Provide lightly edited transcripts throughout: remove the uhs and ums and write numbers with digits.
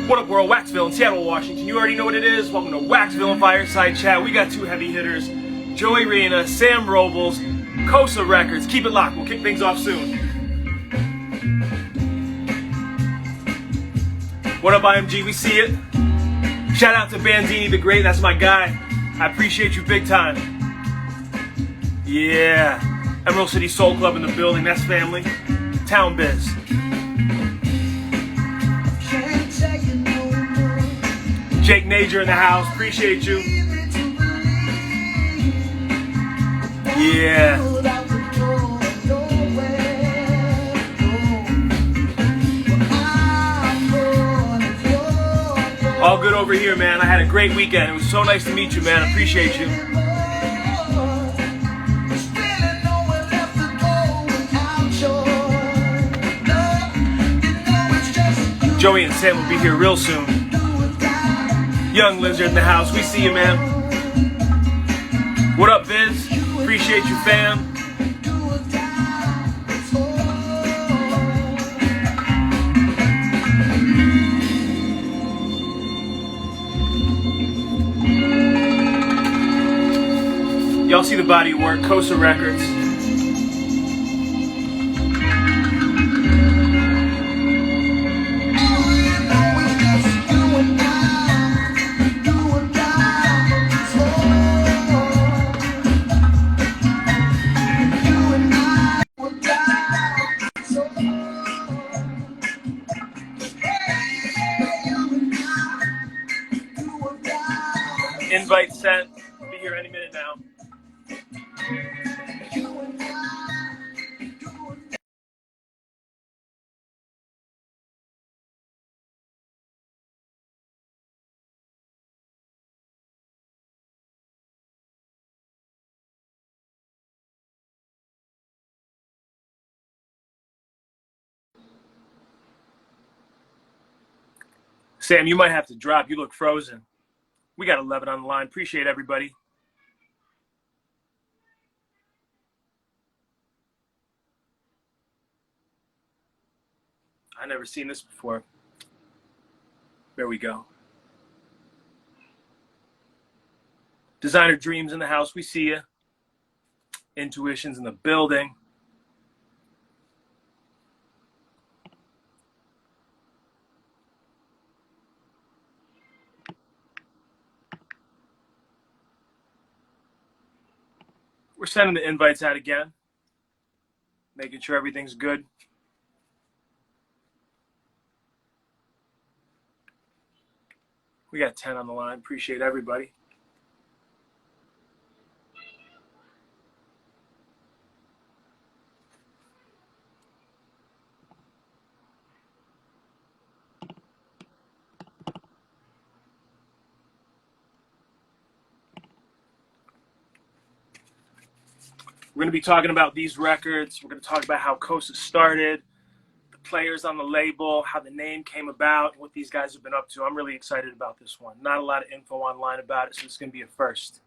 What up, world? Waxvillain, Seattle, Washington. You already know what it is. Welcome to Waxvillain Fireside Chat. We got two heavy hitters, Joey Rena, Sam Robles, Cosa Records. Keep it locked. We'll kick things off soon. What up, IMG? We see it. Shout out to Bandini the Great. That's my guy. I appreciate you big time. Yeah. Emerald City Soul Club in the building. That's family. Town Biz. Jake Major in the house. Appreciate you. Yeah. All good over here, man. I had a great weekend. It was so nice to meet you, man. Appreciate you. Joey and Sam will be here real soon. Young Lizard in the house. We see you, man. What up, Biz? Appreciate you, fam. Y'all see the body of work, Cosa Records. Invite sent. Be here any minute now. Sam, you might have to drop. You look frozen. We got 11 on the line. Appreciate everybody. I never seen this before. There we go. Designer Dreams in the house. We see you. Intuition's in the building. We're sending the invites out again. Making sure everything's good. We got 10 on the line. Appreciate everybody. We're going to be talking about these records. We're going to talk about how Cosa started, the players on the label, how the name came about, and what these guys have been up to. I'm really excited about this one. Not a lot of info online about it, so it's going to be a first.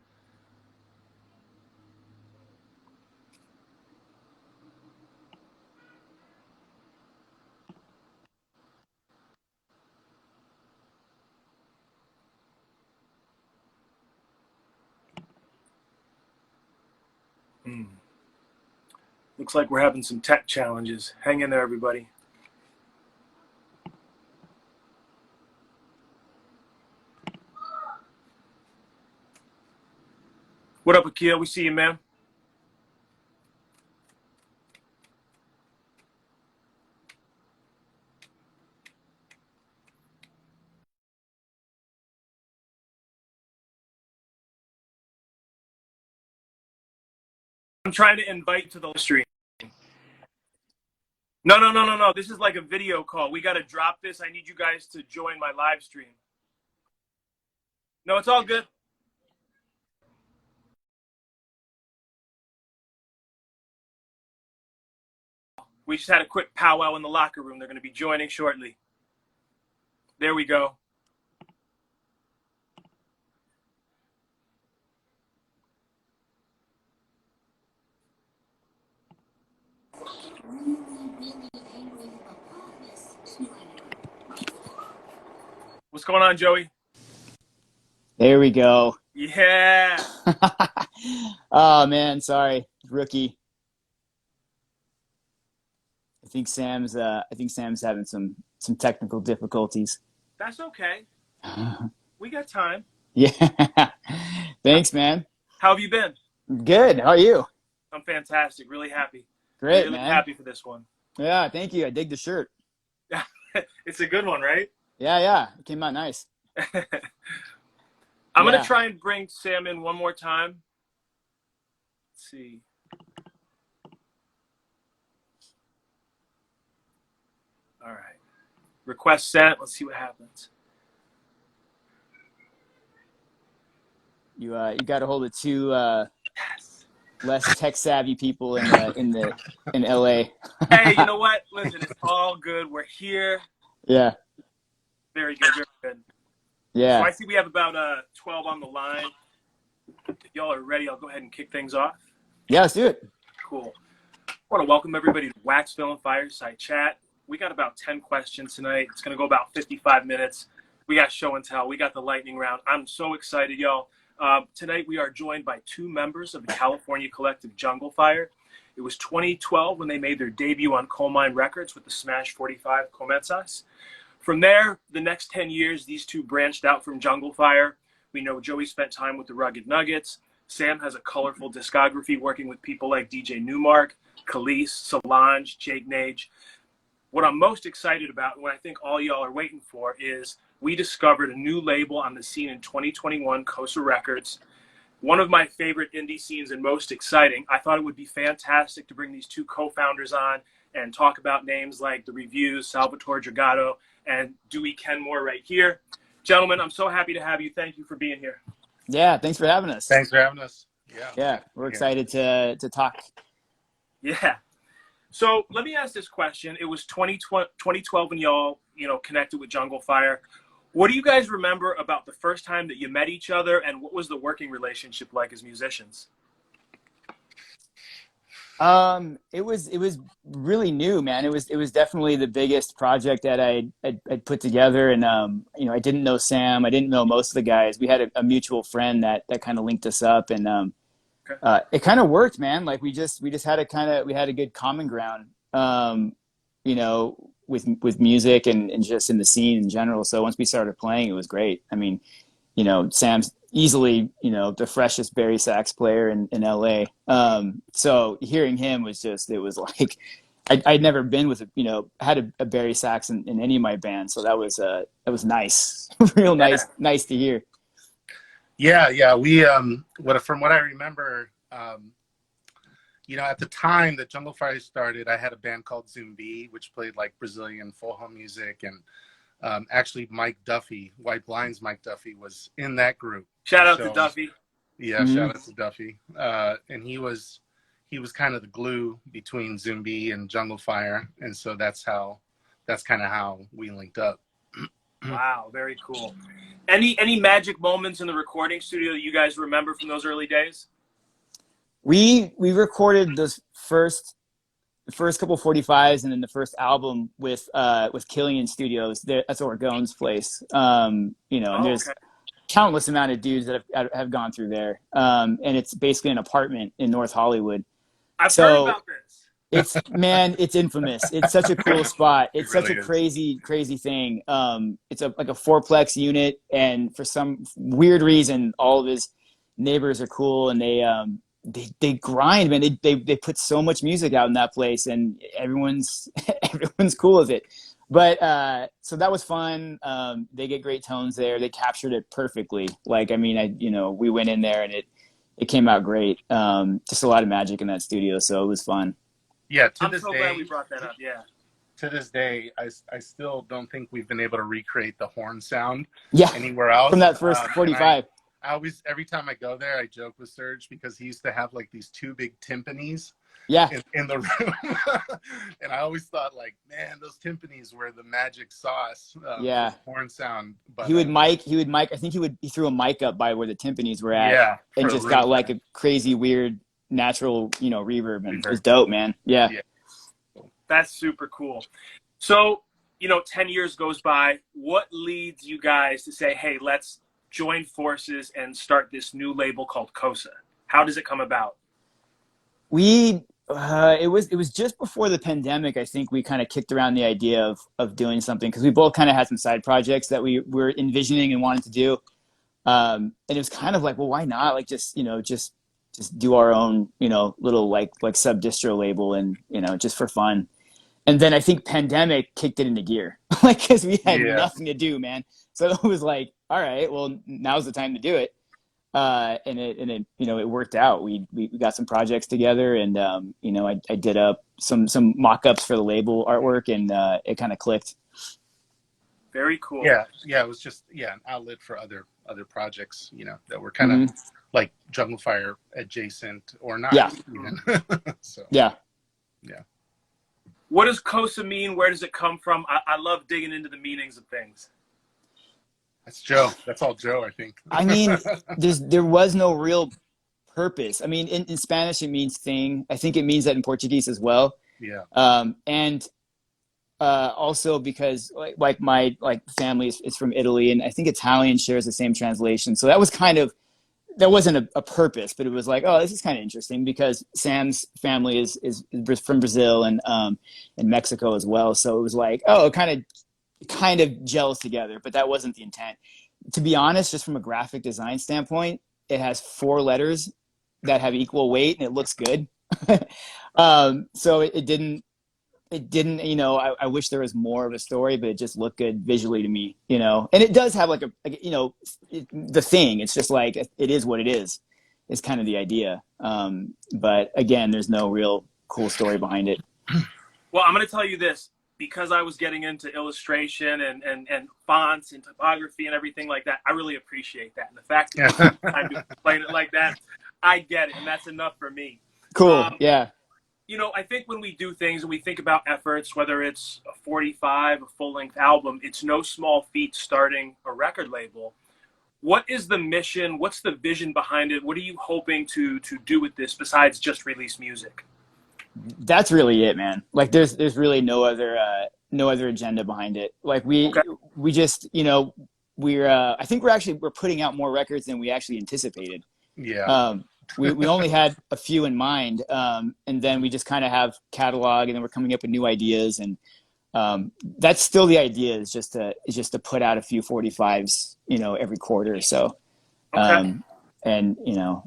Looks like we're having some tech challenges. Hang in there, everybody. What up, Akil? We see you, man. I'm trying to invite to the stream. No. This is like a video call. We got to drop this. I need you guys to join my live stream. No, it's all good. We just had a quick powwow in the locker room. They're going to be joining shortly. There we go. What's going on, Joey? There we go. Yeah. Oh man, sorry, rookie. I think Sam's having some technical difficulties. That's okay. We got time. Yeah. Thanks, man. How have you been? Good. How are you? I'm fantastic. Really happy. Great, Really man. happy for this one. Yeah, thank you. I dig the shirt. It's a good one, right? Yeah. It came out nice. I'm going to Yeah. try and bring Sam in one more time. Let's see. All right. Request sent. Let's see what happens. You got a hold of two Yes. less tech savvy people in LA. Hey, you know what? Listen, it's all good. We're here. Yeah. Very good. Very good. So Yeah. I see we have about 12 on the line. If y'all are ready, I'll go ahead and kick things off. Yeah, let's do it. Cool. I want to welcome everybody to Waxvillain Fireside Chat. We got about 10 questions tonight. It's going to go about 55 minutes. We got show and tell. We got the lightning round. I'm so excited, y'all. Tonight we are joined by two members of the California collective Jungle Fire. It was 2012 when they made their debut on Coal Mine Records with the Smash 45 Comenzas. From there, the next 10 years, these two branched out from Jungle Fire. We know Joey spent time with the Rugged Nuggets. Sam has a colorful discography working with people like DJ Newmark, Khalees, Solange, Jake Nage. What I'm most excited about, and what I think all y'all are waiting for, is we discovered a new label on the scene in 2021, Cosa Records. One of my favorite indie scenes and most exciting. I thought it would be fantastic to bring these two co-founders on and talk about names like The Reviews, Salvatore Dragato, and Dewey Kenmore right here. Gentlemen, I'm so happy to have you. Thank you for being here. Yeah, thanks for having us. Thanks for having us. Yeah, we're excited to talk. Yeah. So let me ask this question. It was 2012 when y'all, connected with Jungle Fire. What do you guys remember about the first time that you met each other, and what was the working relationship like as musicians? It was really new, man. It was definitely the biggest project that I'd put together, and I didn't know Sam, I didn't know most of the guys. We had a mutual friend that kind of linked us up, and Okay. it kind of worked, man. Like we just had we had a good common ground, with music and just in the scene in general. So once we started playing, it was great. I mean, Sam's easily, the freshest Barry sax player in LA. So hearing him it was like, I'd never been with, had a Barry sax in any of my bands. So that was nice, real nice to hear. Yeah. We, from what I remember, at the time that Jungle Fire started, I had a band called Zumbi, which played like Brazilian full home music, and actually Mike Duffy, White Blind's Mike Duffy, was in that group. Shout out to Duffy. Yeah, Mm-hmm. Shout out to Duffy. And he was kind of the glue between Zumbi and Jungle Fire, and so that's kind of how we linked up. Wow, very cool. Any magic moments in the recording studio that you guys remember from those early days? We recorded the first couple 45s and then the first album with Killian Studios. That's Orgone's place. And there's Okay. countless amount of dudes that have gone through there. And it's basically an apartment in North Hollywood. I've heard about this. It's infamous. It's such a cool spot. It's It really such a is. crazy thing. It's like a fourplex unit, and for some weird reason, all of his neighbors are cool, and they grind, man. They put so much music out in that place, and everyone's cool with it. But so that was fun. They get great tones there. They captured it perfectly. Like, I mean, we went in there and it came out great. Just a lot of magic in that studio, so it was fun. Yeah, I'm so glad we brought that up. Yeah. to this day, I still don't think we've been able to recreate the horn sound Yeah, anywhere else. from that first 45. I always, every time I go there, I joke with Serge because he used to have like these two big timpanis Yeah, in the room. And I always thought like, man, those timpanis were the magic sauce Yeah. for horn sound. But he would mic. I think he threw a mic up by where the timpanis were at, yeah, and for just the got room. like a crazy weird natural, reverb, and it was Reverb. dope, man. Yeah. Yeah. That's super cool. So 10 years goes by. What leads you guys to say, hey, let's join forces and start this new label called Cosa? How does it come about? It was just before the pandemic. I think we kind of kicked around the idea of doing something because we both kind of had some side projects that we were envisioning and wanted to do. And it was kind of like, well, why not? Like just do our own, little like sub distro label and, just for fun. And then I think pandemic kicked it into gear, like, cause we had nothing to do, man. So it was like, all right, well, now's the time to do it. And it worked out. We got some projects together and, I did up some mock-ups for the label artwork and, it kind of clicked. Very cool. Yeah. It was just, an outlet for other projects, that were kind of like Jungle Fire adjacent or not. Yeah. Even. So. Yeah. What does Cosa mean? Where does it come from? I love digging into the meanings of things. That's Joe. That's all Joe, I think. I mean, there was no real purpose. I mean, in Spanish, it means thing. I think it means that in Portuguese as well. Yeah. And also because like my family is from Italy, and I think Italian shares the same translation. So that was that wasn't a purpose, but it was like, oh, this is kind of interesting because Sam's family is from Brazil and Mexico as well. So it was like, oh, kind of gels together, but that wasn't the intent. To be honest, just from a graphic design standpoint, it has 4 letters that have equal weight and it looks good. So it didn't, I wish there was more of a story, but it just looked good visually to me, and it does have like the thing. It's just like, it is what it is kind of the idea. But again, there's no real cool story behind it. Well, I'm going to tell you this, because I was getting into illustration and fonts and typography and everything like that. I really appreciate that. And the fact that I explain it like that, I get it. And that's enough for me. Cool. Yeah. I think when we do things and we think about efforts, whether it's a 45, a full-length album, it's no small feat starting a record label. What is the mission? What's the vision behind it? What are you hoping to do with this besides just release music? That's really it, man. Like there's really no other agenda behind it. Like we just, I think we're putting out more records than we actually anticipated. Yeah. We only had a few in mind, and then we just kind of have catalog, and then we're coming up with new ideas, and that's still the idea is just to put out a few 45s, every quarter or so. Okay. And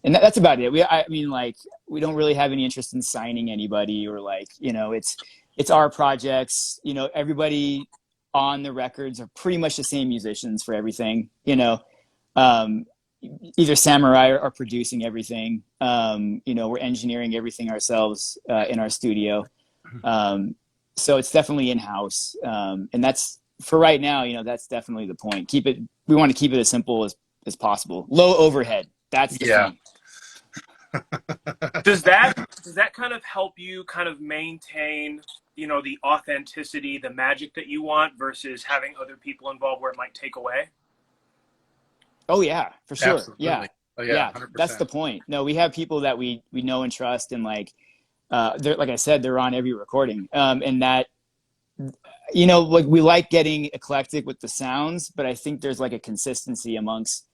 that's about it. We don't really have any interest in signing anybody or it's our projects. Everybody on the records are pretty much the same musicians for everything. Either Sam or I are producing everything. We're engineering everything ourselves in our studio. So it's definitely in-house. And that's, for right now, that's definitely the point. We want to keep it as simple as possible. Low overhead. That's the thing. Does that kind of help you kind of maintain, the authenticity, the magic that you want versus having other people involved where it might take away? Oh yeah, for sure. Absolutely. Yeah. Oh, yeah, 100%. That's the point. No, we have people that we know and trust, and they're, like I said, they're on every recording. And that, we like getting eclectic with the sounds, but I think there's like a consistency amongst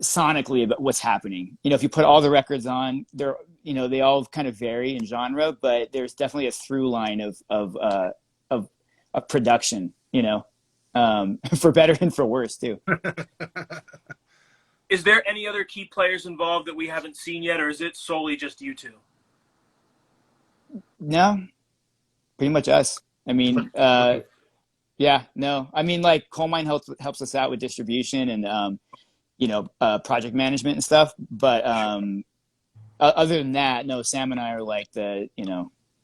sonically about what's happening. If you put all the records on, they all kind of vary in genre, but there's definitely a through line of production, for better and for worse too. Is there any other key players involved that we haven't seen yet, or is it solely just you two? No, pretty much us. I mean, yeah, no. I mean, like Coal Mine helps us out with distribution and project management and stuff. But other than that, no. Sam and I are like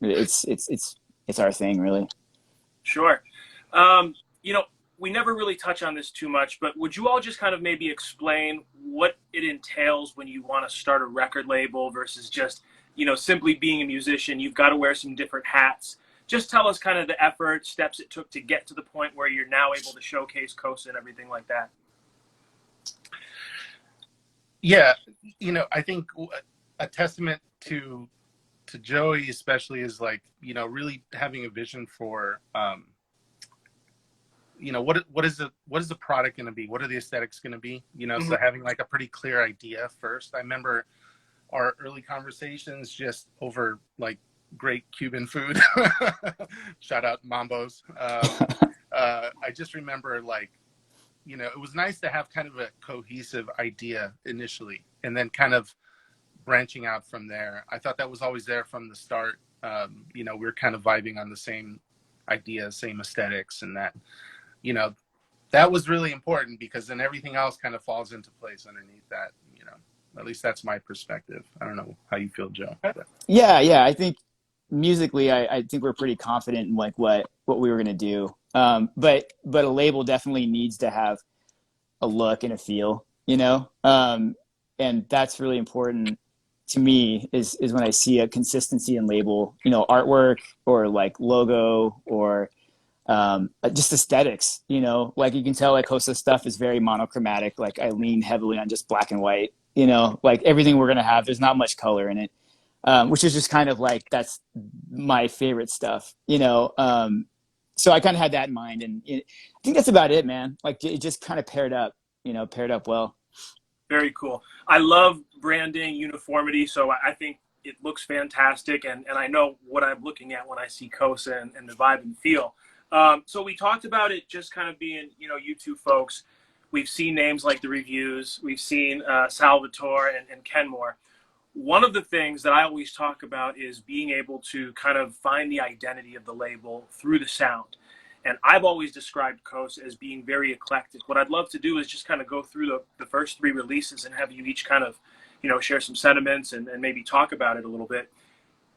it's our thing, really. Sure. We never really touch on this too much, but would you all just kind of maybe explain what it entails when you want to start a record label versus just, simply being a musician? You've got to wear some different hats. Just tell us kind of the effort, steps it took to get to the point where you're now able to showcase Cosa and everything like that. Yeah, I think a testament to Joey especially is really having a vision for what is the product going to be? What are the aesthetics going to be? So having like a pretty clear idea first. I remember our early conversations just over like great Cuban food. Shout out Mambos. I just remember like, it was nice to have kind of a cohesive idea initially, and then kind of branching out from there. I thought that was always there from the start. We were kind of vibing on the same ideas, same aesthetics, and that, that was really important, because then everything else kind of falls into place underneath that. At least that's my perspective. I don't know how you feel, Joe. But. Yeah. I think musically, I think we're pretty confident in like what we were gonna do. But a label definitely needs to have a look and a feel, and that's really important to me. Is when I see a consistency in label, artwork or like logo or just aesthetics. Like you can tell, like Cosa stuff is very monochromatic. Like I lean heavily on just black and white. Like everything we're gonna have, there's not much color in it. Which is just kind of like, that's my favorite stuff, so I kind of had that in mind, and I think that's about it, man. Like it just kind of paired up well. Very cool. I love branding, uniformity, so I think it looks fantastic, and I know what I'm looking at when I see Cosa and the vibe and feel. So we talked about it just kind of being, you two folks. We've seen names like the reviews. We've seen Salvatore and Kenmore. One of the things that I always talk about is being able to kind of find the identity of the label through the sound. And I've always described Cosa as being very eclectic. What I'd love to do is just kind of go through the first 3 releases and have you each kind of, share some sentiments and maybe talk about it a little bit.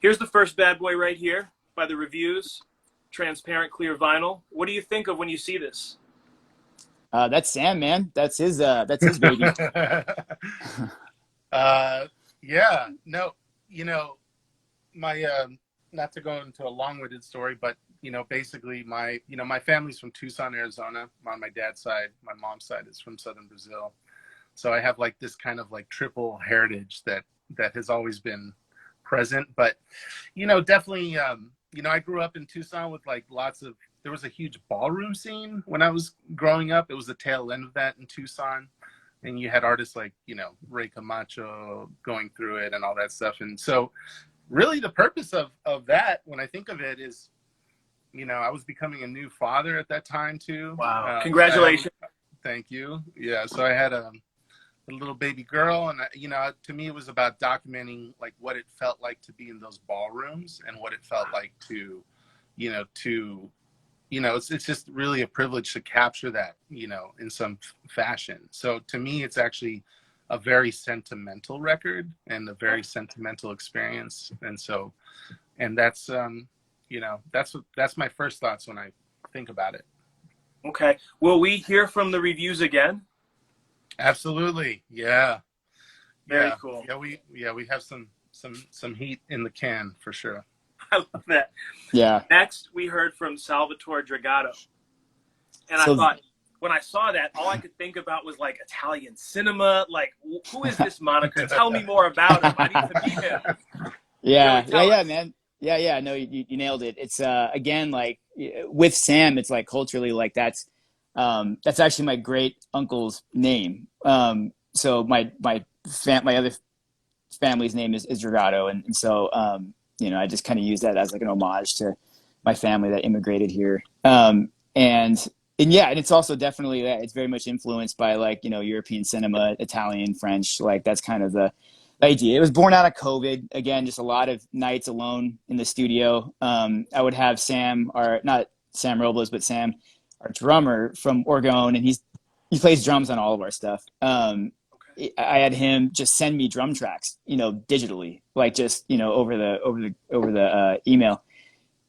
Here's the first bad boy right here by the reviews. Transparent clear vinyl. What do you think of when you see this? That's Sam, man. That's his baby. Yeah, no, my, not to go into a long-winded story, but, basically my family's from Tucson, Arizona, on my dad's side. My mom's side is from Southern Brazil. So I have like this kind of like triple heritage that has always been present. But, definitely, I grew up in Tucson with like there was a huge ballroom scene when I was growing up. It was the tail end of that in Tucson. And you had artists like, Ray Camacho going through it and all that stuff. And so really the purpose of that, when I think of it, is, I was becoming a new father at that time too. Wow. Congratulations. Thank you. Yeah. So I had a little baby girl, and, to me, it was about documenting like what it felt like to be in those ballrooms and what it felt like to it's just really a privilege to capture that, in some fashion. So to me, it's actually a very sentimental record and a very sentimental experience. And that's, that's my first thoughts when I think about it. Okay. Will we hear from the reviews again? Absolutely. Yeah. Very cool. Yeah, we have some heat in the can for sure. I love that. Yeah. Next, we heard from Salvatore Dragato. And I thought, when I saw that, all I could think about was like Italian cinema. Like, who is this moniker? Tell me more about him. I need to meet him. Yeah, man. Yeah. No, you nailed it. It's again, like with Sam, it's like culturally, like that's actually my great uncle's name. So my other family's name is Dragato, and so I just kind of use that as like an homage to my family that immigrated here. And it's also definitely that it's very much influenced by like, European cinema, Italian, French, like that's kind of the idea. It was born out of COVID. Again, just a lot of nights alone in the studio. I would have Sam, or not Sam Robles, but Sam, our drummer from Oregon, and he plays drums on all of our stuff. I had him just send me drum tracks, digitally, like just, over the email,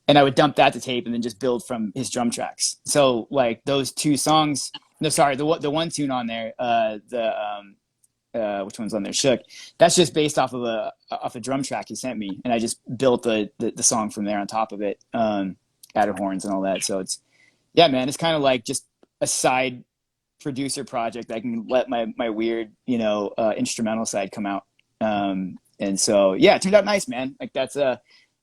and I would dump that to tape and then just build from his drum tracks. So like those 2 songs, the one tune on there, which one's on there? Shook. That's just based off of a drum track he sent me, and I just built the song from there on top of it, added horns and all that. So it's, yeah, man, it's kind of like just a side producer project. I can let my weird, instrumental side come out. And so, yeah, it turned out nice, man. Like that's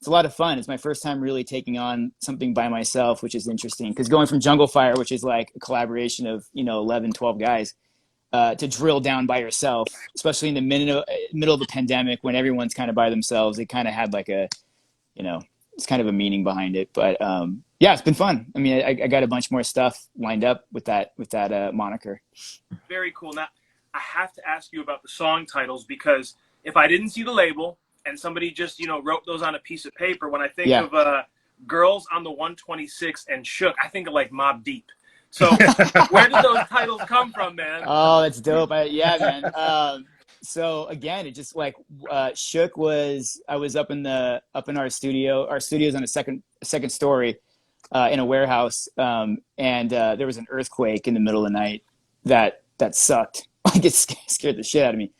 it's a lot of fun. It's my first time really taking on something by myself, which is interesting. Because going from Jungle Fire, which is like a collaboration of 11, 12 guys, to drill down by yourself, especially in the middle of the pandemic when everyone's kind of by themselves, it kind of had like a, it's kind of a meaning behind it. But yeah, it's been fun. I mean, I got a bunch more stuff lined up with that moniker. Very cool. Now, I have to ask you about the song titles, because if I didn't see the label and somebody just, wrote those on a piece of paper, when I think of Girls on the 126 and Shook, I think of like Mobb Deep. So where did those titles come from, man? Oh, that's dope. Yeah, man. So again, it just like Shook was, I was up in our studio. Our studio's on a second story in a warehouse, and there was an earthquake in the middle of the night that sucked. Like it scared the shit out of me.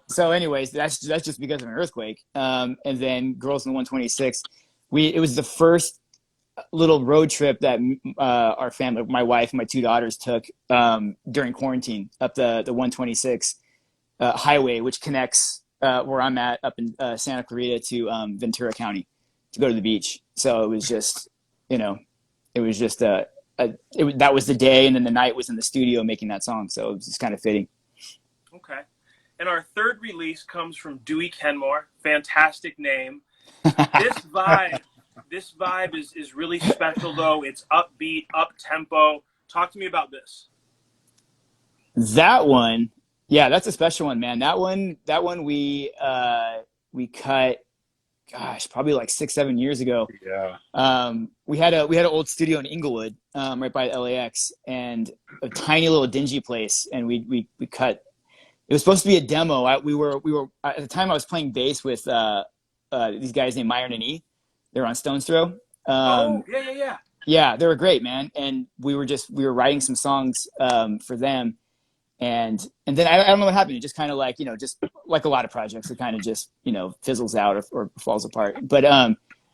So anyways, that's just because of an earthquake. And then Girls in the 126, it was the first little road trip that our family, my wife and my two daughters, took during quarantine up the 126 highway, which connects where I'm at up in Santa Clarita to Ventura County to go to the beach. So it was just, that was the day, and then the night was in the studio making that song. So it was just kind of fitting. Okay. And our third release comes from Dewey Kenmore. Fantastic name. This vibe is really special, though. It's upbeat, up tempo. Talk to me about this. That one, yeah, that's a special one, man. That one we cut, gosh, probably like 6-7 years ago. Yeah. We had an old studio in Inglewood, right by LAX, and a tiny little dingy place, and we cut. It was supposed to be a demo. We were at the time I was playing bass with these guys named Myron and E. They were on Stone's Throw. Yeah, they were great, man. And we were writing some songs for them, and then I don't know what happened. It just kind of like just like a lot of projects, it kind of just fizzles out or falls apart. But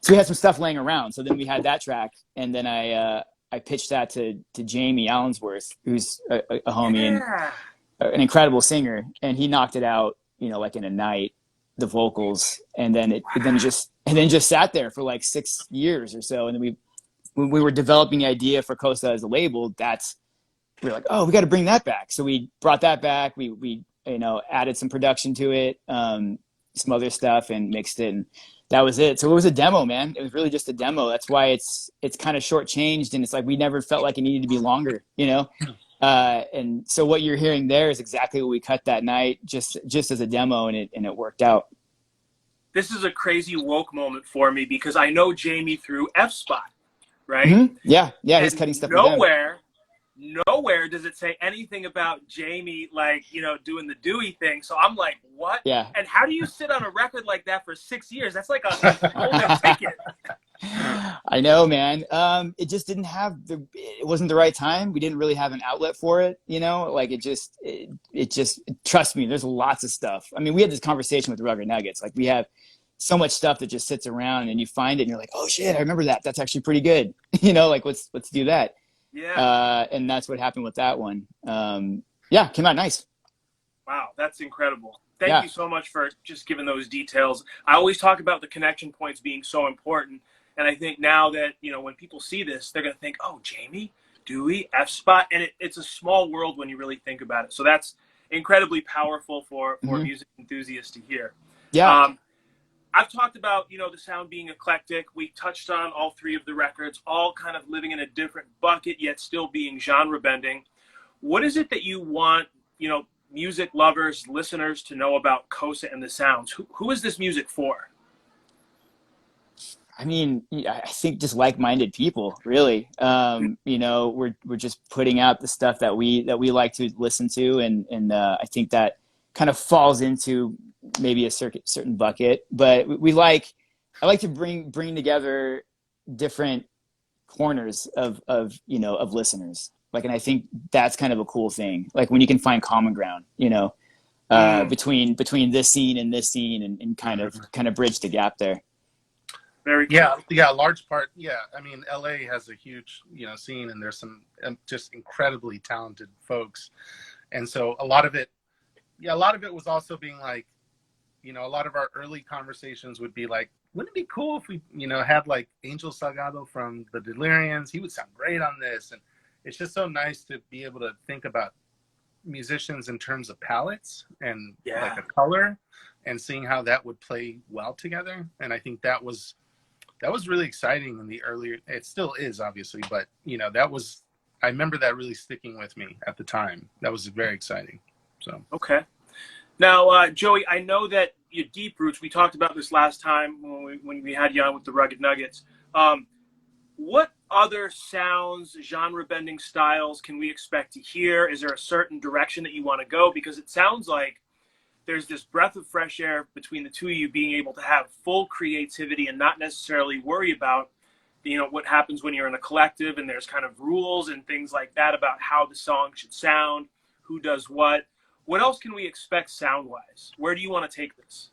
so we had some stuff laying around. So then we had that track, and then I pitched that to Jamie Allensworth, who's a homie and an incredible singer, and he knocked it out, like in a night, the vocals, and then it just sat there for like 6 years or so. And then when we were developing the idea for Cosa as a label, we were like, oh, we got to bring that back. So we brought that back. We added some production to it, some other stuff, and mixed it, and that was it. So it was a demo, man. It was really just a demo. That's why it's kind of shortchanged, and it's like we never felt like it needed to be longer, and so what you're hearing there is exactly what we cut that night, just as a demo, and it worked out. This is a crazy woke moment for me, because I know Jamie through F-Spot, right? Mm-hmm. Yeah, he's cutting stuff. Nowhere does it say anything about Jamie, like, doing the Dewey thing. So I'm like, what? Yeah. And how do you sit on a record like that for 6 years? That's like a golden ticket. I know, man. It just didn't have it wasn't the right time. We didn't really have an outlet for it, like it just trust me, there's lots of stuff. I mean, we had this conversation with Rugged Nuggets. Like, we have so much stuff that just sits around, and you find it and you're like, oh shit, I remember that. That's actually pretty good. Like let's do that. Yeah. And that's what happened with that one. Yeah, came out nice. Wow, that's incredible. Thank you so much for just giving those details. I always talk about the connection points being so important. And I think now that, when people see this, they're going to think, oh, Jamie, Dewey, F-Spot. And it's a small world when you really think about it. So that's incredibly powerful for music enthusiasts to hear. Yeah. I've talked about, the sound being eclectic. We touched on all three of the records, all kind of living in a different bucket, yet still being genre bending. What is it that you want, music lovers, listeners to know about Cosa and the sounds? Who is this music for? I mean, I think just like-minded people, really. We're just putting out the stuff that we like to listen to, and I think that kind of falls into maybe a certain bucket. But I like to bring together different corners of listeners. Like, and I think that's kind of a cool thing. Like when you can find common ground, between this scene and this scene, and kind of bridge the gap there. Very cool. Yeah, large part. Yeah, I mean, LA has a huge, scene, and there's some just incredibly talented folks, and so a lot of it was also being like, a lot of our early conversations would be like, wouldn't it be cool if we, had like Angel Salgado from the Delirians? He would sound great on this. And it's just so nice to be able to think about musicians in terms of palettes and like a color, and seeing how that would play well together. And I think that was really exciting in the earlier, it still is obviously, but I remember that really sticking with me at the time. That was very exciting. So Okay. Now, Joey, I know that your deep roots, we talked about this last time when we had you on with the Rugged Nuggets. What other sounds, genre-bending styles can we expect to hear? Is there a certain direction that you want to go? Because it sounds like there's this breath of fresh air between the two of you being able to have full creativity and not necessarily worry about, what happens when you're in a collective and there's kind of rules and things like that about how the song should sound, who does what. What else can we expect sound-wise? Where do you want to take this?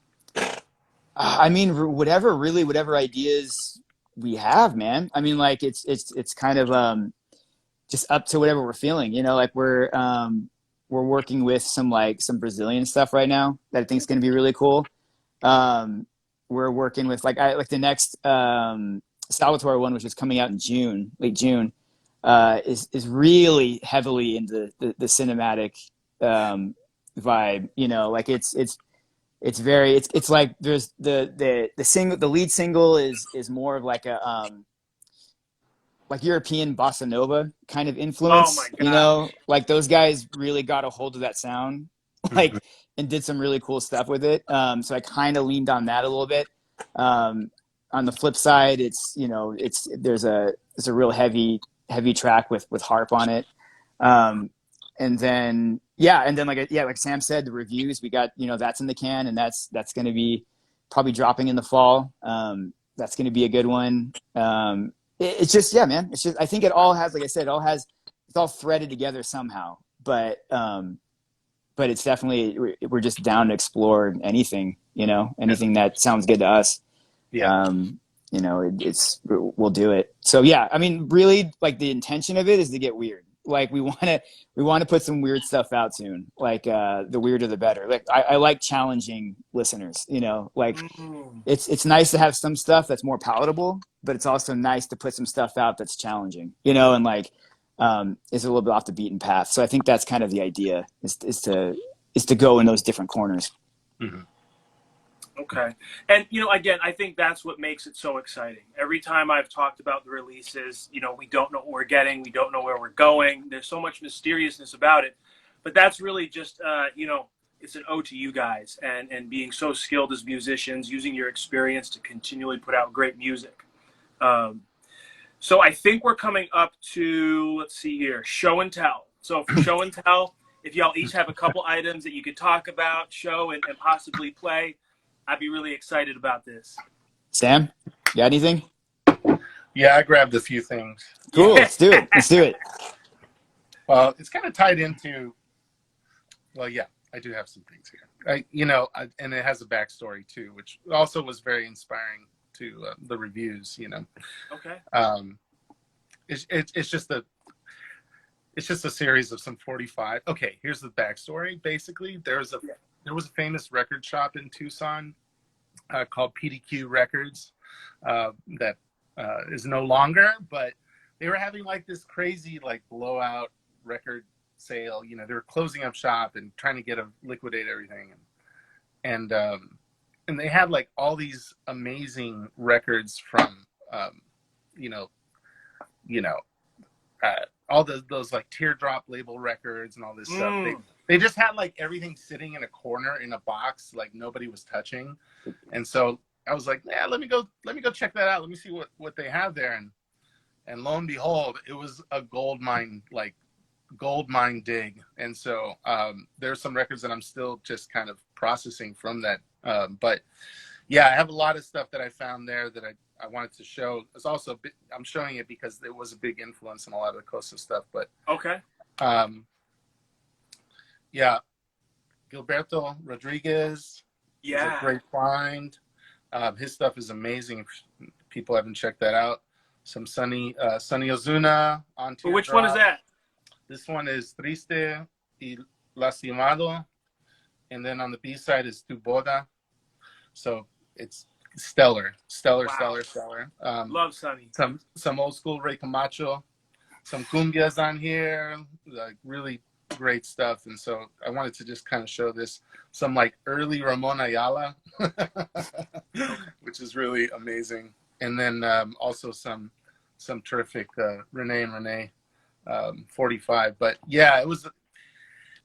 I mean, whatever ideas we have, man. I mean, like it's kind of just up to whatever we're feeling. Like we're working with some Brazilian stuff right now that I think is going to be really cool. We're working with the next Salvatore one, which is coming out in late June, is really heavily into the cinematic vibe. Like it's very it's like there's the lead single is more of like a like European bossa nova kind of influence. Oh my God. Like those guys really got a hold of that sound, like, and did some really cool stuff with it. So I kind of leaned on that a little bit. On the flip side, there's a real heavy track with harp on it. And then like Sam said, the reviews, we got, that's in the can, and that's going to be probably dropping in the fall. That's going to be a good one. It's just, yeah, man, it's just, I think it all has, like I said, it's all threaded together somehow, but it's definitely, we're just down to explore anything, anything that sounds good to us. Yeah. We'll do it. So yeah, I mean, really, like the intention of it is to get weird. Like we want to put some weird stuff out soon. Like the weirder the better. Like I like challenging listeners. Like it's nice to have some stuff that's more palatable, but it's also nice to put some stuff out that's challenging. And like is a little bit off the beaten path. So I think that's kind of the idea is to go in those different corners. Mm-hmm. Okay. And, again, I think that's what makes it so exciting. Every time I've talked about the releases, we don't know what we're getting. We don't know where we're going. There's so much mysteriousness about it. But that's really just, it's an ode to you guys and being so skilled as musicians, using your experience to continually put out great music. So I think we're coming up to, let's see here, show and tell. So for show and tell, if y'all each have a couple items that you could talk about, show, and possibly play, I'd be really excited about this. Sam, you got anything? Yeah, I grabbed a few things. Cool. Let's do it. Well, it's kind of tied into, yeah, I do have some things here. And it has a backstory too, which also was very inspiring to the reviews, Okay. It's just a series of some 45. Okay, here's the backstory. Basically, there was a famous record shop in Tucson called PDQ Records that is no longer, but they were having like this crazy like blowout record sale. They were closing up shop and trying to liquidate everything, and they had like all these amazing records from all those like Teardrop label records and all this stuff. They just had like everything sitting in a corner in a box, like nobody was touching. And so I was like, yeah, let me go check that out. Let me see what they have there. And lo and behold, it was a gold mine dig. And so there's some records that I'm still just kind of processing from that. But yeah, I have a lot of stuff that I found there that I wanted to show. It's also I'm showing it because it was a big influence in a lot of the Cosa stuff. But okay. Yeah, Gilberto Rodriguez. Yeah, is a great find. His stuff is amazing. If people haven't checked that out. Some Sonny Ozuna on Teardrop. Which one is that? This one is Triste y Lastimado, and then on the B side is Tu Boda. So it's stellar. Wow. Stellar. Love Sunny. Some old school Ray Camacho, some cumbias on here, like really great stuff. And so I wanted to just kind of show some like early Ramon Ayala, which is really amazing. And then also some terrific Renee and Renee 45. But yeah,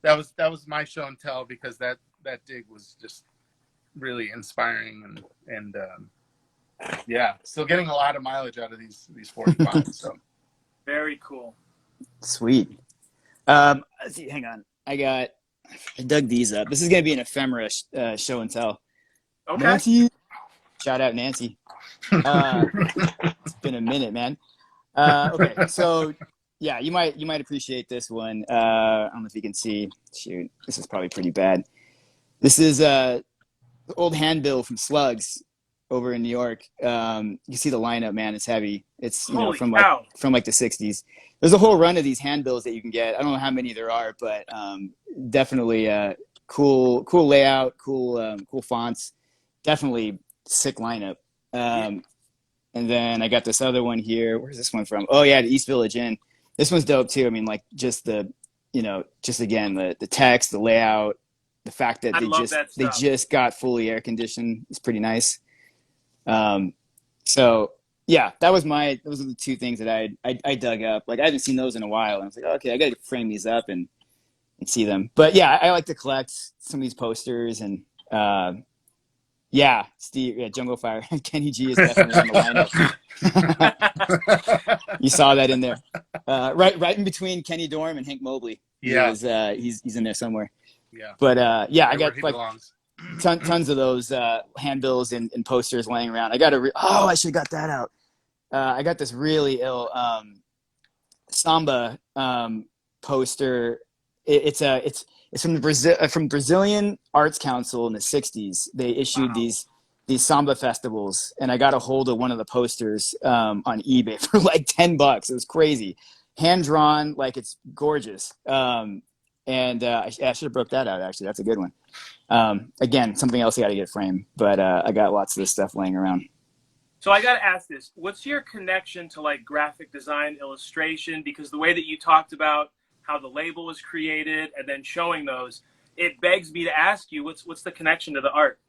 that was my show and tell, because that dig was just really inspiring, and yeah, still getting a lot of mileage out of these 45s. So Very cool. Sweet. Let's see, hang on. I dug these up. This is gonna be an ephemera show and tell. Okay. Nancy, shout out Nancy. It's been a minute, man. Okay, so yeah, you might appreciate this one. I don't know if you can see. Shoot, this is probably pretty bad. This is the old handbill from Slugs over in New York. You see the lineup, man. It's heavy. It's from the 60s. There's a whole run of these handbills that you can get. I don't know how many there are, but definitely cool layout, cool fonts. Definitely sick lineup. And then I got this other one here. Where's this one from? Oh yeah, the East Village Inn. This one's dope too. I mean, like just again the text, the layout, the fact that they just got fully air conditioned is pretty nice. So yeah, those are the two things that I dug up. Like I haven't seen those in a while, and I was like, okay, I got to frame these up and see them. But yeah, I like to collect some of these posters, and yeah, Steve, yeah, Jungle Fire, Kenny G is definitely in the lineup. You saw that in there, right in between Kenny Dorm and Hank Mobley. Yeah, he's in there somewhere. Yeah, but yeah, I got like belongs. tons of those handbills and posters laying around. I got I should have got that out. I got this really ill samba poster. It's from the from Brazilian Arts Council in the 60s. They issued these samba festivals, and I got a hold of one of the posters on eBay for like $10. It was crazy, hand drawn, like it's gorgeous. And I should have broke that out. Actually, that's a good one. Again, something else I got to get framed, but I got lots of this stuff laying around. So I got to ask this: what's your connection to like graphic design, illustration? Because the way that you talked about how the label was created and then showing those, it begs me to ask you, what's the connection to the art?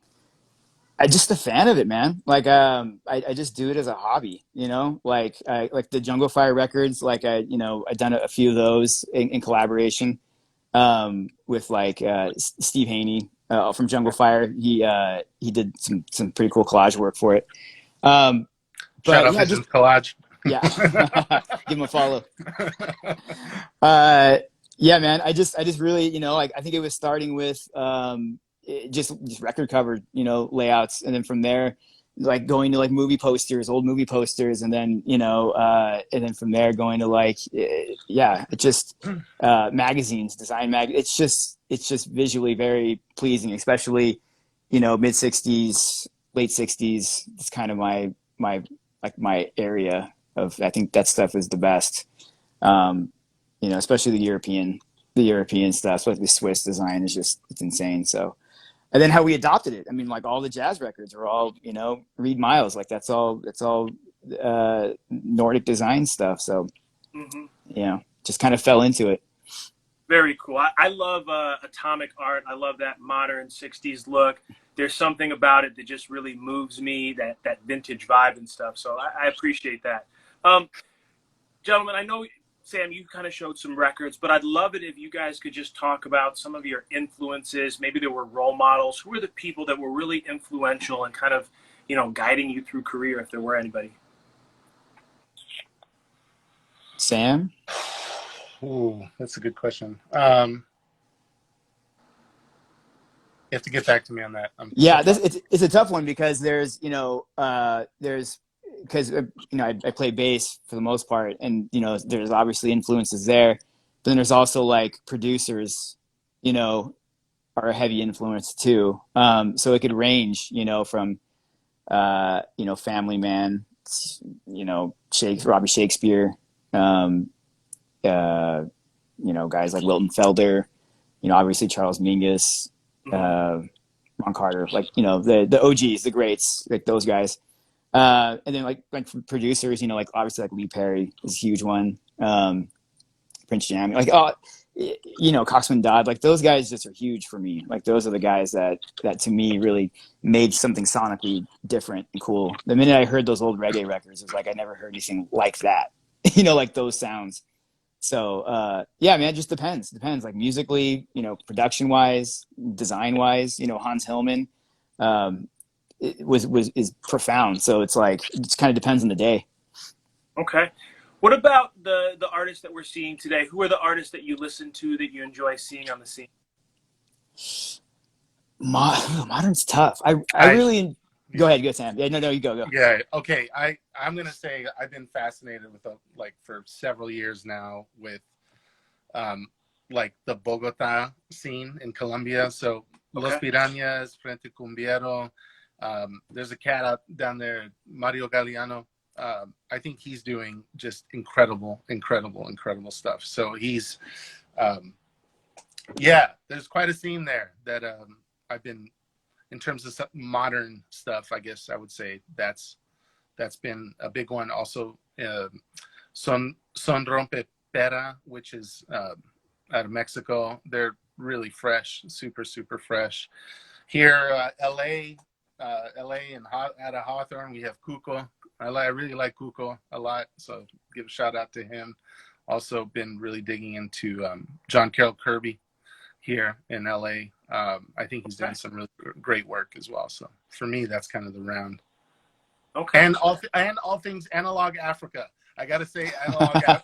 I'm just a fan of it, man. Like, I just do it as a hobby, like the Jungle Fire records. Like I've done a few of those in collaboration, with like, Steve Haney, from Jungle Fire. He did some pretty cool collage work for it. But shout out Visions Collage. Yeah. Give him a follow. Yeah, man. I just really, like I think it was starting with just record cover, layouts, and then from there, like going to like old movie posters, and then from there going to like magazines, design It's just visually very pleasing, especially mid 60s, late 60s. It's kind of my area of, I think that stuff is the best, especially the European stuff, like the Swiss design is it's insane. So, and then how we adopted it. I mean, like all the jazz records are all, Reed Miles, like that's all Nordic design stuff. So, just kind of fell into it. Very cool. I love atomic art. I love that modern 60s look. There's something about it that just really moves me, that vintage vibe and stuff. So I appreciate that. Gentlemen, I know, Sam, you kind of showed some records, but I'd love it if you guys could just talk about some of your influences. Maybe there were role models. Who are the people that were really influential and kind of, guiding you through career, if there were anybody? Sam? Ooh, that's a good question. You have to get back to me on that. It's a tough one because there's because I play bass for the most part, and there's obviously influences there, but then there's also like producers are a heavy influence too. So it could range from Family Man, Robbie Shakespeare, guys like Wilton Felder, obviously Charles Mingus, Ron Carter, like, you know, the OGs, the greats, like those guys. And then like producers, you know, like obviously like Lee Perry is a huge one. Prince Jam, like, oh, you know, Coxman Dodd, like those guys just are huge for me. Like those are the guys that to me really made something sonically different and cool. The minute I heard those old reggae records, it was like I never heard anything like that. You know, like those sounds. So yeah, man, it just depends like musically, you know, production wise, design wise, you know, Hans Hillman it was is profound. So it's like it just kind of depends on the day. Okay. What about the artists that we're seeing today? Who are the artists that you listen to that you enjoy seeing on the scene? Modern's tough. I I really go ahead, go Sam. Yeah, no, you go. Yeah. Okay. I'm gonna say I've been fascinated with like for several years now with like the Bogota scene in Colombia. So Los Okay. Piranhas, Frente Cumbiero. There's a cat out down there, Mario Galliano. I think he's doing just incredible stuff. So he's yeah, there's quite a scene there that I've been in terms of modern stuff. I guess I would say that's been a big one. Also, Son Rompe Pera, which is out of Mexico. They're really fresh, super fresh. Here, LA, and out of Hawthorne, we have Cuco. I really like Cuco a lot, so give a shout out to him. Also, been really digging into John Carroll Kirby here in LA. I think he's doing some really great work as well. So for me, that's kind of the round. Okay. And all things Analog Africa. I gotta say,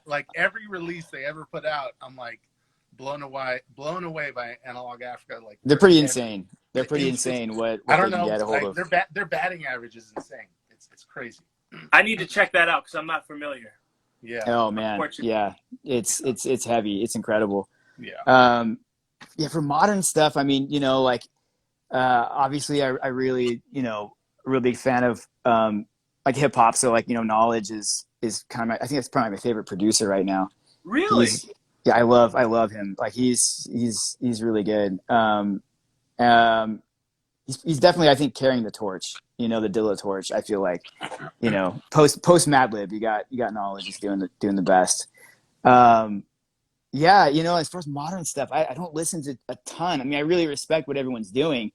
like every release they ever put out, I'm like blown away by Analog Africa. Like They're pretty insane. They're pretty insane what I they don't can know. get a hold Like of. their batting average is insane. It's crazy. I need to check that out because I'm not familiar. Yeah. Oh man, yeah, it's heavy. It's incredible. Yeah. Yeah, for modern stuff, I mean, you know, like obviously, I really, you know, a real big fan of like hip hop. So like, you know, Knowledge is kind of I think it's probably my favorite producer right now. Really? Yeah, I love him. Like he's really good. He's definitely I think carrying the torch. You know, the Dilla torch. I feel like, you know, post Madlib, you got Knowledge is doing the best. Yeah, you know, as far as modern stuff, I don't listen to a ton. I mean, I really respect what everyone's doing,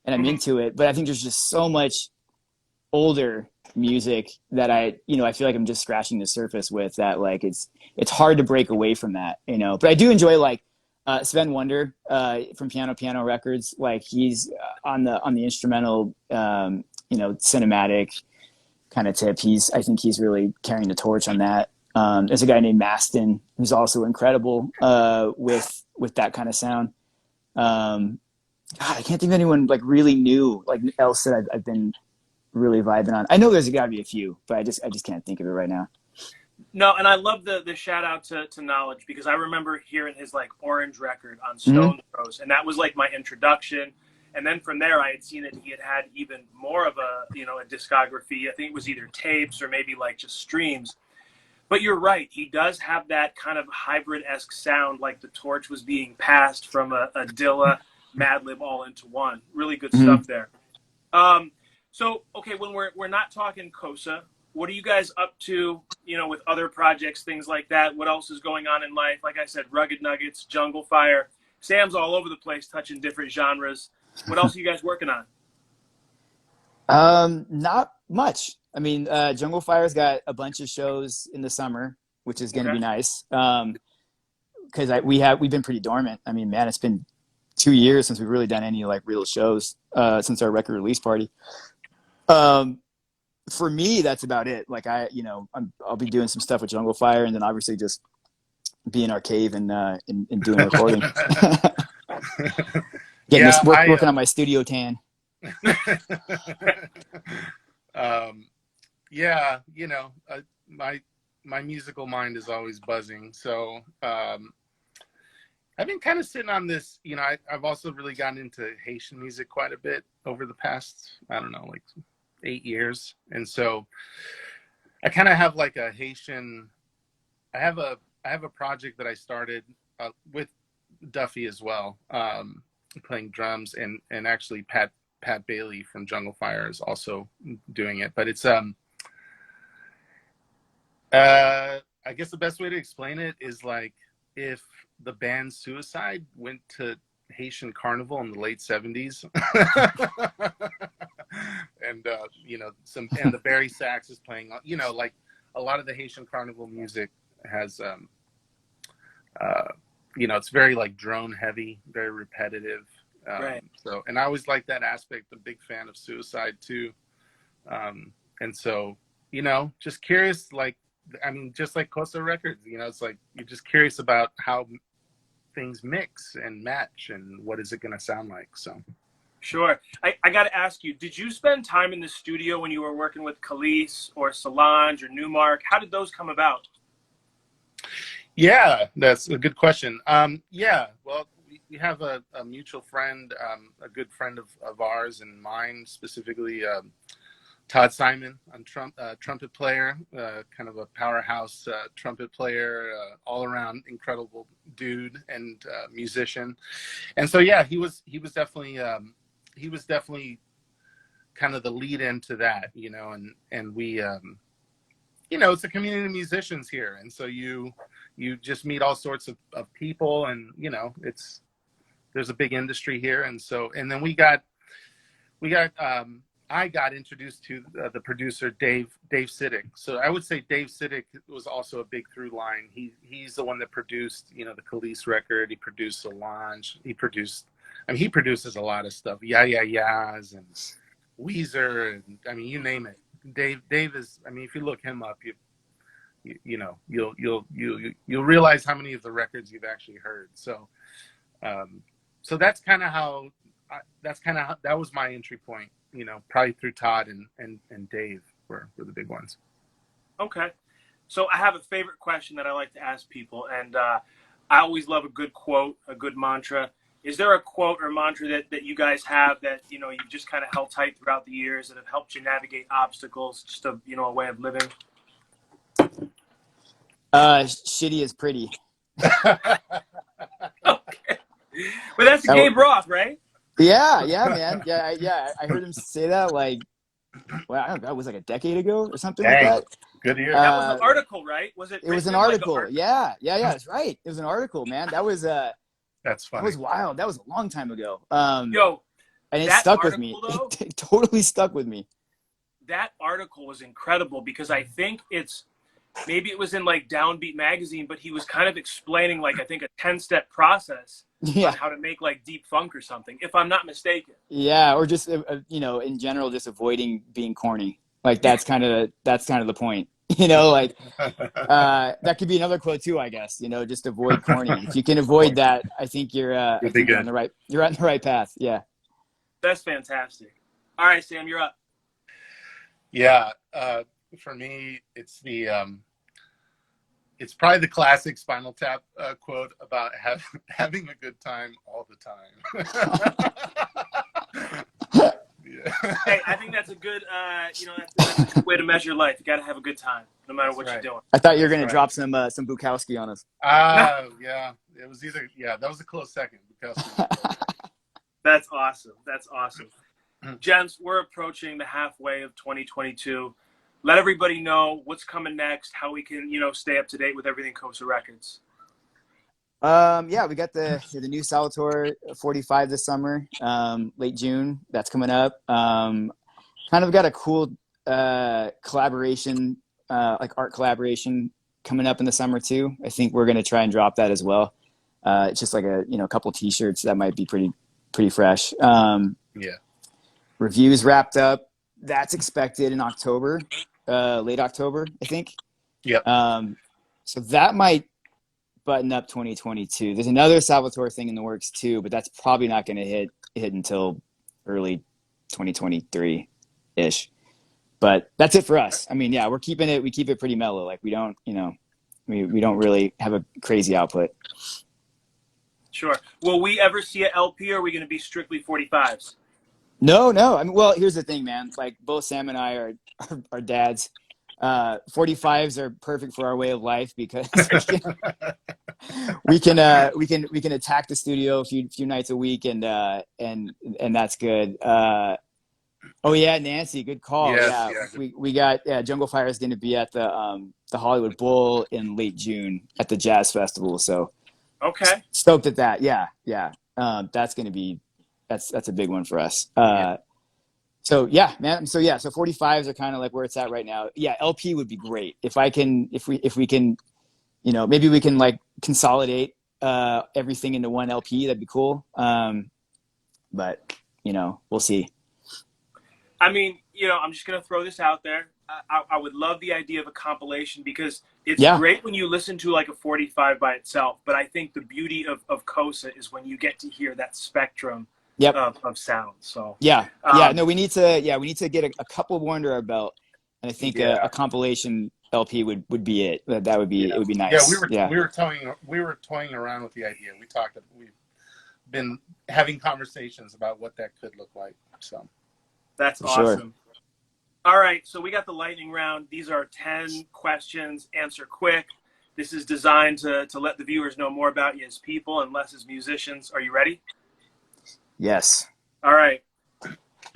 and I'm into it. But I think there's just so much older music that I feel like I'm just scratching the surface with that. Like it's hard to break away from that, you know. But I do enjoy like Sven Wonder from Piano Records. Like he's on the instrumental, you know, cinematic kind of tip. I think he's really carrying the torch on that. There's a guy named Maston who's also incredible with that kind of sound. God, I can't think of anyone like really new like else that I've been really vibing on. I know there's got to be a few, but I just can't think of it right now. No, and I love the shout out to Knowledge because I remember hearing his like Orange record on Mm-hmm. Stone Throws, and that was like my introduction. And then from there, I had seen that he had even more of a discography. I think it was either tapes or maybe like just streams. But you're right. He does have that kind of hybrid-esque sound, like the torch was being passed from a Dilla, Madlib all into one. Really good Mm-hmm. stuff there. So, okay, when we're not talking Cosa, what are you guys up to, you know, with other projects, things like that? What else is going on in life? Like I said, Rugged Nuggets, Jungle Fire. Sam's all over the place, touching different genres. What else are you guys working on? Not much. I mean, Jungle Fire's got a bunch of shows in the summer, which is going to be nice. Because we've been pretty dormant. I mean, man, it's been 2 years since we've really done any like real shows since our record release party. For me, that's about it. Like I'll be doing some stuff with Jungle Fire, and then obviously just be in our cave and doing recording. Working on my studio tan. Yeah, you know, my musical mind is always buzzing. So I've been kind of sitting on this. You know, I've also really gotten into Haitian music quite a bit over the past, I don't know, like 8 years. And so I kind of have like a Haitian. I have a project that I started with Duffy as well, playing drums, and actually Pat Pat Bailey from Jungle Fire is also doing it. But it's I guess the best way to explain it is like if the band Suicide went to Haitian Carnival in the late 70s. And you know, and the Barry sax is playing, you know, like a lot of the Haitian Carnival music has you know, it's very like drone heavy, very repetitive. Right. So, and I always like that aspect. I'm a big fan of Suicide too. And so, you know, just curious, like, I mean, just like Cosa Records, you know, it's like, you're just curious about how things mix and match and what is it going to sound like. So. Sure. I got to ask you, did you spend time in the studio when you were working with Khalees or Solange or Newmark? How did those come about? Yeah, that's a good question. Yeah, well, we have a mutual friend, a good friend of ours and mine specifically, Todd Simon, trumpet player, kind of a powerhouse trumpet player, all around incredible dude and musician. And so, yeah, he was definitely kind of the lead into that, you know, and we, you know, it's a community of musicians here. And so you just meet all sorts of people, and, you know, there's a big industry here. And so, and then I got introduced to the producer, Dave Siddick. So I would say Dave Siddick was also a big through line. He's the one that produced, you know, the Khalees record. He produced Solange. He produces a lot of stuff. Yeah, Yeahs and Weezer, and I mean, you name it. Dave is. I mean, if you look him up, you know, you'll realize how many of the records you've actually heard. So, so that's kind of how. That was my entry point. You know, probably through Todd and Dave were the big ones. Okay. So I have a favorite question that I like to ask people, and I always love a good quote, a good mantra. Is there a quote or mantra that you guys have that, you know, you've just kind of held tight throughout the years that have helped you navigate obstacles, just a, you know, a way of living? Shitty is pretty. Okay. But that's Gabe Roth, right? Yeah, man. Yeah. I heard him say that like, well, I don't know, that was like a decade ago or something like that. Good to hear. That was an article, right? Was it? It was an article. Like yeah. That's right. It was an article, man. That was that's funny. That was wild. That was a long time ago. Yo, and it stuck with me. Though, it totally stuck with me. That article was incredible because I think maybe it was in like Downbeat magazine, but he was kind of explaining like, I think, a 10-step process on how to make like deep funk or something, if I'm not mistaken. Yeah, or just you know, in general, just avoiding being corny. Like that's kind of the point. You know, like that could be another quote too, I guess. You know, just avoid corny. If you can avoid that, I think you're on the right path. Yeah. That's fantastic. All right, Sam, you're up. Yeah, for me, it's it's probably the classic Spinal Tap quote about having a good time all the time. Yeah. Hey, I think that's a good, you know, that's a good way to measure life. You got to have a good time, no matter what you're doing. I thought you were going to drop some Bukowski on us. Yeah, it was that was a close second. Bukowski. That's awesome. That's awesome. Gents, we're approaching the halfway of 2022. Let everybody know what's coming next, how we can, you know, stay up to date with everything Cosa Records. Yeah, we got the new Salvatore 45 this summer, late June. That's coming up. Kind of got a cool collaboration, like art collaboration coming up in the summer too. I think we're gonna try and drop that as well. It's just like a couple T-shirts that might be pretty fresh. Yeah. Reviews wrapped up. That's expected in October, late October, I think. Yep. So that might button up 2022. There's another Salvatore thing in the works too, but that's probably not going to hit until early 2023 ish. But that's it for us. I mean, yeah, we keep it pretty mellow. Like we don't, you know, we don't really have a crazy output. Sure. Will we ever see an LP, or are we going to be strictly 45s? No. I mean, well, here's the thing, man. Like both Sam and I are dads. 45s are perfect for our way of life because we can attack the studio a few nights a week, and that's good. Oh yeah, Nancy, good call. Yes, Yeah, we got Jungle Fire is going to be at the Hollywood Bowl in late June at the Jazz Festival. So Okay. stoked at that. Yeah. That's going to be that's a big one for us. So yeah, man. So 45s are kind of like where it's at right now. Yeah, LP would be great if we can, maybe we can like consolidate everything into one LP. That'd be cool. But we'll see. I mean, I'm just gonna throw this out there. I would love the idea of a compilation because it's great when you listen to like a 45 by itself. But I think the beauty of Cosa is when you get to hear that spectrum of sound. So no, we need to get a couple more under our belt, and I think a compilation LP would be it. That would be it would be nice. We were toying around with the idea. We've been having conversations about what that could look like. So that's awesome. Sure. All right, so we got the lightning round. These are 10 questions. Answer quick. This is designed to let the viewers know more about you as people and less as musicians. Are you ready? Yes. All right.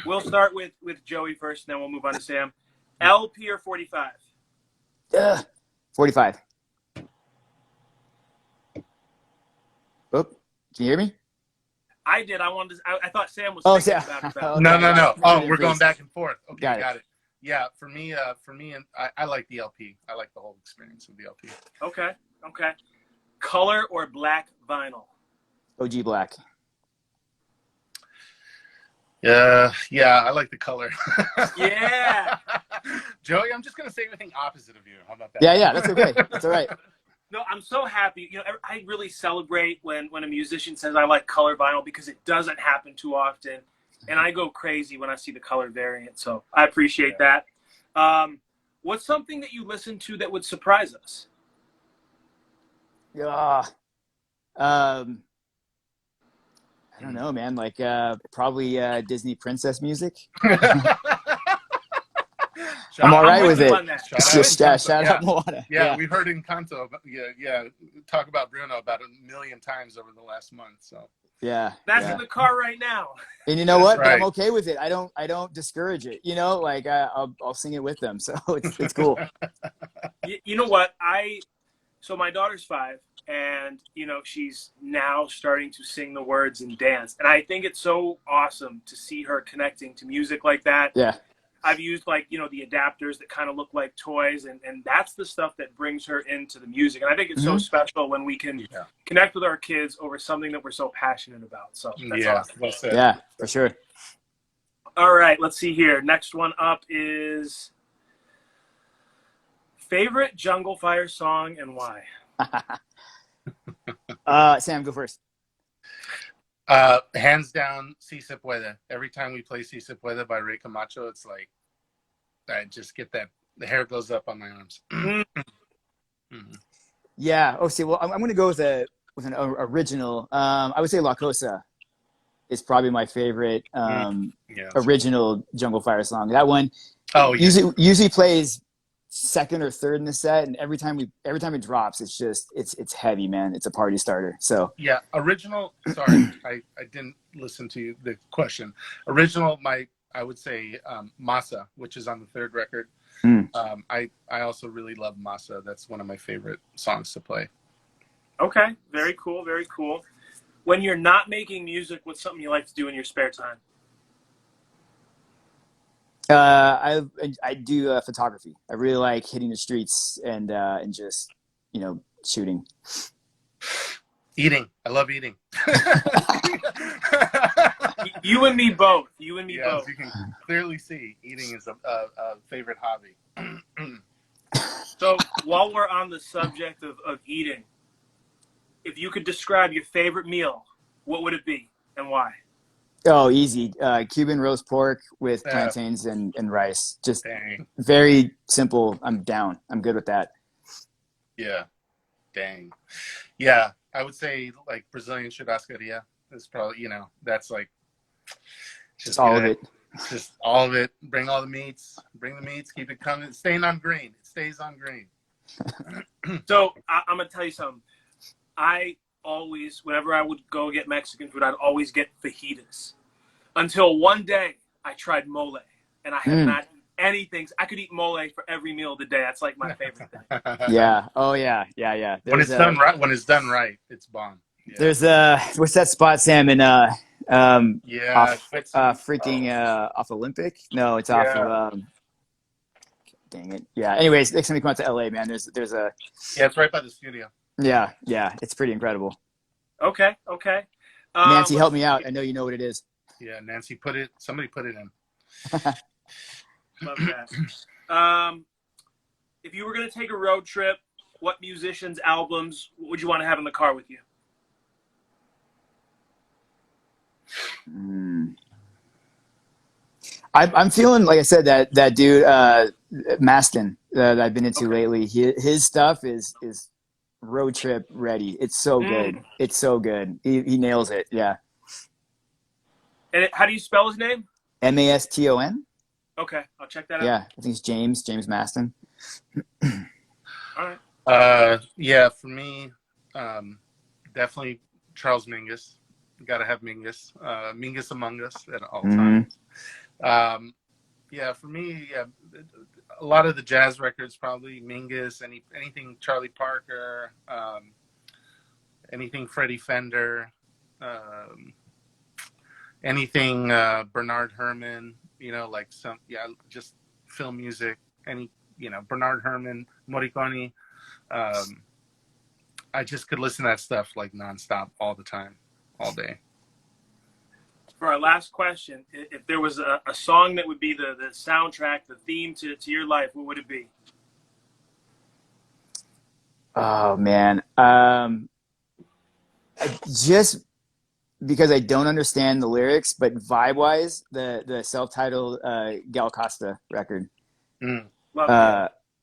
We'll start with Joey first, and then we'll move on to Sam. LP or 45? 45. Oh, can you hear me? I did. I thought Sam was thinking about it. Okay. No. Oh, we're going back and forth. Okay, got it. Yeah, for me, and I like the LP. I like the whole experience of the LP. Okay. Color or black vinyl? OG black. Yeah, I like the color. Yeah. Joey, I'm just gonna say everything opposite of you. How about that? Yeah, that's okay. That's all right. No, I'm so happy. I really celebrate when a musician says I like color vinyl because it doesn't happen too often, and I go crazy when I see the color variant. So I appreciate that. What's something that you listen to that would surprise us? I don't know, man. Like probably Disney princess music. I'm all right with it. Shout out Moana. Yeah, we've heard Encanto. Talk about Bruno about 1 million times over the last month. So that's in the car right now. And you know what? Right. I'm okay with it. I don't discourage it. Like I'll sing it with them. So it's cool. You know what? So my daughter's 5. And, she's now starting to sing the words and dance. And I think it's so awesome to see her connecting to music like that. Yeah. I've used the adapters that kind of look like toys. And that's the stuff that brings her into the music. And I think it's so special when we can connect with our kids over something that we're so passionate about. So that's awesome. Well said. Yeah, for sure. All right, let's see here. Next one up is favorite Jungle Fire song and why? Sam, go first. Hands down, Si Se Puede. Every time we play Si Se Puede by Ray Camacho, it's like I just get that the hair goes up on my arms. Yeah. Oh, see, well, I'm going to go with an original. I would say La Cosa is probably my favorite original Jungle Fire song. That one usually plays second or third in the set, and every time it drops, it's heavy, man. It's a party starter. So original. Sorry, I didn't listen to the question. Original, I would say Masa, which is on the 3rd record. I also really love Masa. That's one of my favorite songs to play. Okay, very cool, very cool. When you're not making music, what's something you like to do in your spare time? I do photography. I really like hitting the streets and just shooting. Eating. I love eating. You and me both. You and me both. As you can clearly see, eating is a favorite hobby. So while we're on the subject of eating, if you could describe your favorite meal, what would it be and why? Oh, easy. Cuban roast pork with plantains and rice. Just very simple. I'm down. I'm good with that. Yeah. Dang. Yeah. I would say like Brazilian churrascaria is probably, that's like just all of it. Just all of it. Bring all the meats. Bring the meats. Keep it coming. It's staying on green. It stays on green. So I'm gonna tell you something. I always, whenever I would go get Mexican food, I'd always get fajitas. Until one day I tried mole, and I have not eaten anything. I could eat mole for every meal of the day. That's like my favorite thing. Yeah. Oh yeah. Yeah. Yeah. When it's done right, it's bomb. Yeah. There's what's that spot, Sam? In Yeah. freaking off Olympic? No, it's off of dang it. Yeah. Anyways, next time you come out to LA, man, there's a Yeah, it's right by the studio. yeah, it's pretty incredible. Okay. Nancy, help me out. I know you know what it is. Yeah, Nancy somebody put it in. Love that. If you were gonna take a road trip, what musicians' albums would you want to have in the car with you? I'm feeling, like I said, that dude Maston that I've been into lately. His stuff is road trip ready. It's so good. It's so good. He nails it. Yeah. And how do you spell his name? Maston. Okay, I'll check that out. Yeah, I think it's James Maston. All right. Yeah, for me, definitely Charles Mingus. Got to have Mingus. Mingus among us at all times. Yeah, for me, a lot of the jazz records, probably Mingus, anything Charlie Parker, anything Freddie Fender, anything Bernard Herrmann, like just film music, Bernard Herrmann, Morricone. I just could listen to that stuff like nonstop all the time, all day. For our last question, if there was a song that would be the soundtrack, the theme to your life, what would it be? Oh man, just because I don't understand the lyrics, but vibe-wise, the self-titled Gal Costa record,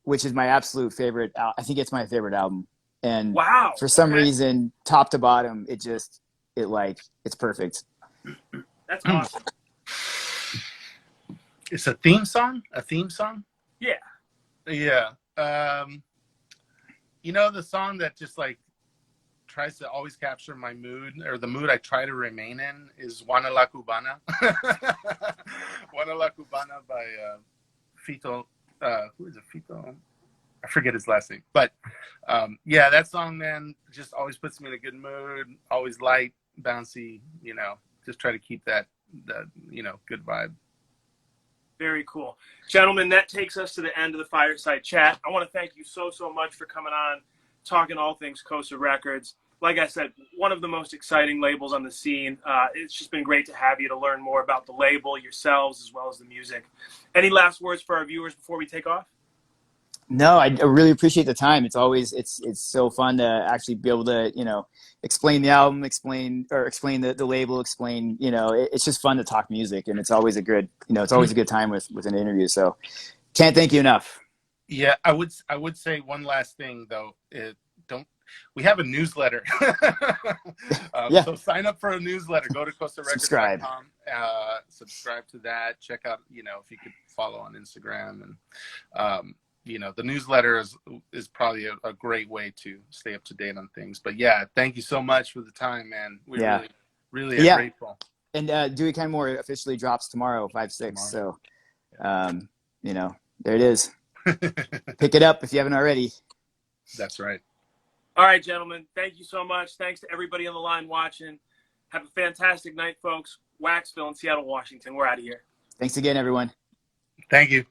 which is my absolute favorite. I think it's my favorite album, and for some reason, top to bottom, it's perfect. That's awesome. It's a theme song? A theme song? Yeah. Yeah. The song that just tries to always capture my mood, or the mood I try to remain in, is Juana la Cubana. Juana la Cubana by Fito. Who is it? Fito? I forget his last name. But yeah, that song, man, just always puts me in a good mood, always light, bouncy, just try to keep that good vibe. Very cool. Gentlemen, that takes us to the end of the Fireside Chat. I want to thank you so much for coming on, talking all things Cosa Records. Like I said, one of the most exciting labels on the scene. It's just been great to have you, to learn more about the label, yourselves, as well as the music. Any last words for our viewers before we take off? No, I really appreciate the time. It's always it's so fun to actually be able to explain the album, explain the label, explain it's just fun to talk music, and it's always a good time with an interview. So can't thank you enough. Yeah, I would say one last thing though. We have a newsletter. So sign up for a newsletter. Go to CostaRecords.com. Subscribe to that. Check out if you could follow on Instagram, and the newsletter is probably a great way to stay up to date on things. But yeah, thank you so much for the time, man. We really are grateful. And Do We Can More officially drops tomorrow, 5/6. So, there it is. Pick it up if you haven't already. That's right. All right, gentlemen. Thank you so much. Thanks to everybody on the line watching. Have a fantastic night, folks. Waxvillain, Seattle, Washington. We're out of here. Thanks again, everyone. Thank you.